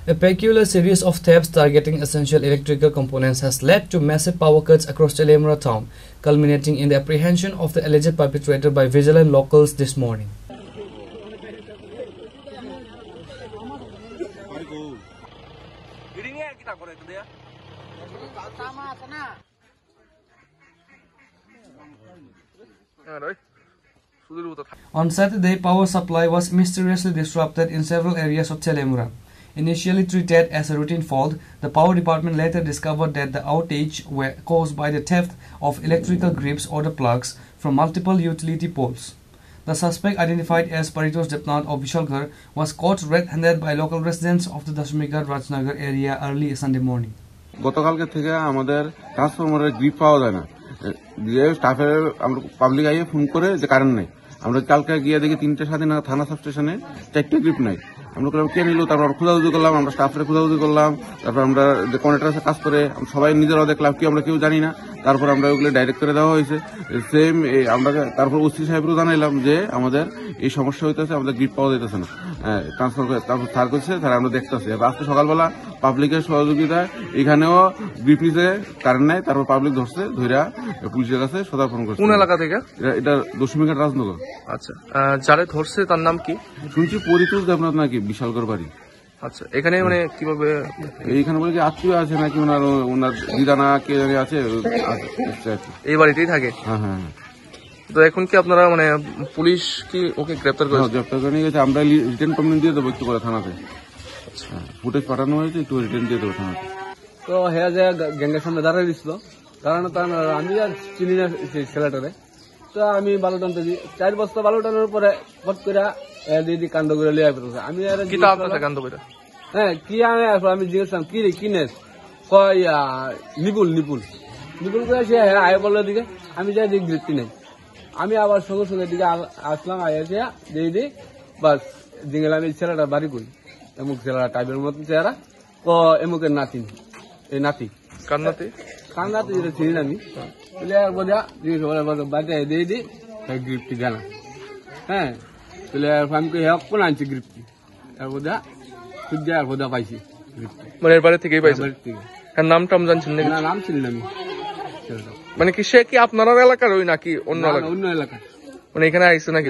A peculiar series of thefts targeting essential electrical components has led to massive power cuts across Telemuera town, culminating in the apprehension of the alleged perpetrator by vigilant locals this morning. On Saturday, power supply was mysteriously disrupted in several areas of Telemuera. Initially treated as a routine fault, the power department later discovered that the outage were caused by the theft of electrical grips or the plugs from multiple utility poles. The suspect, identified as Paritosh Depnath of Vishalgarh, was caught red-handed by local residents of the Dashmigarh Rajnagar area early Sunday morning. গতকালকে থেকে আমাদের ট্রান্সফরমারের grip পাওয়া যায় না, যে স্টাফের আমরা পাবলিক আইয়ে ফোন করে যে কারেন্ট নেই। আমরা কালকে গিয়ে দেখি 3টে স্বাধীন থানা সাব স্টেশনে 4টে গ্রিপ নাই। আমরা করলাম কে নিল, তারপর আমরা খোঁজাখুঁজি করলাম, আমরা স্টাফের খোঁজাখুঁজি করলাম, তারপর আমরা যে কন্ট্রাক্টরের কাজ করে সবাই নিজেরাও দেখলাম কি আমরা কেউ জানি না। তারপর আমরা ওগুলো ডাইরেক্ট করে দেওয়া হয়েছে সেম। আমরা তারপর ওসি সাহেবকেও জানাইলাম যে আমাদের এই সমস্যা হইতেছে, আমাদের গ্রিপ পাওয়া যাইতেছে না, ট্রান্সফার করে। তারপর স্যার করছে, স্যার আমরা দেখতেছি। আজকে সকালবেলা পাবলিকের সহযোগিতায় এখানেও গ্রিপ নিচে কারেন্ট নাই, তারপর পাবলিক ধরছে, ধইরা পুলিশের কাছে সদার্পণ করছে। কোন এলাকা থেকে? এটা দশমিঘাট রাজনগর। আচ্ছা, যারা ধরছে তার নাম কি? শুনছি পরিতোষ দেবনাথ নাকি, বিশালগড় বাড়ি। আচ্ছা, এখানে মানে কিভাবে? এইখানে বলে যে আত্মীয় আছে নাকি, ওনার দিদানা কে জানি আছে, এই বাড়িতেই থাকে। হ্যাঁ হ্যাঁ হ্যাঁ। তো এখন কি আপনারা মানে পুলিশ কি ওকে গ্রেপ্তার করেছে? গ্রেপ্তার করে নিয়ে গেছে। আমরা রিটার্ন কমপ্লেন দিয়ে দেবো একটু করে থানাতে। ফুটেজ পাঠানো হয়েছে, একটু রিটার্ন দিয়ে দেবো থানাতে। তো হ্যাঁ, যে গ্যাংয়ের সামনে দাঁড়াই দিছিল, কারণ আমি আর চিনি না সেই ছেলেটারে। তো আমি বালু টানতে দিই, 4 বস্তা বালু টানার পরে ফট করে দিদি কাণ্ড করে লিয়ে ফেলছে। আমি আর কাণ্ড করে হ্যাঁ কি আমি জিজ্ঞেস কি রে কিনেস, কয় নিপুল নিপুল নিপুল করে সে আয় বললো দিকে। আমি যাই দিক বৃত্তি নেই, আমি আবার সঙ্গে সঙ্গে দিকে আসলাম, আইসে দিয়ে দিই বাস দিয়ে গেলাম। এই ছেলেটা বাড়ি করি, এমুক ছেলেটা টাইপের মতন চেহারা, এমুকের নাতি, এই নাতি। কার নাতি? কার নাতি যেটা চিনি আমি। বাড়িতে দিয়ে দিই গ্রিপটি গেলাম। হ্যাঁ, তাহলে আমি কোন আনছি গ্রিপটি, এরপর সূর্য এরপর পাইছি গ্রিপটি। মানে এর বাড়ি থেকেই পাইছি? বাড়ির থেকে। হ্যাঁ, নাম টাম জানছেন না? নাম ছিল আমি। মানে কি সে কি আপনার এলাকার ওই নাকি অন্য এলাকা? অন্য এলাকা। মানে এখানে আইসে নাকি?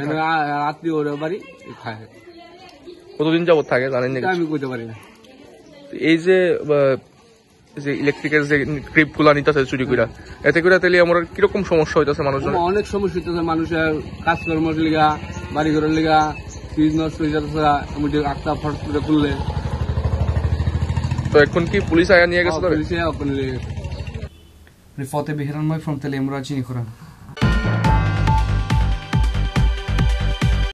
রাত্রি ওর বাড়ি খায়। কতদিন যাবত থাকে জানেন নাকি? আমি করতে পারি না। এই যে ইলেকট্রিকের যে গ্রিপ গুলা নিতেছে চুরি করে, এতে করে তাহলে আমার কিরকম সমস্যা হইতেছে মানুষজন? অনেক সমস্যা হইতেছে মানুষের, কাজকর্মের লিগা, বাড়ি ঘরের লিগা, ফ্রিজ নষ্ট হয়ে যাচ্ছে, আটটা ফট করে খুললে। তো এখন কি পুলিশ আয়া নিয়ে গেছে? পুলিশে নিয়ে গেছে। Reported by Hiranmoy from Telemuera, Chinikhura.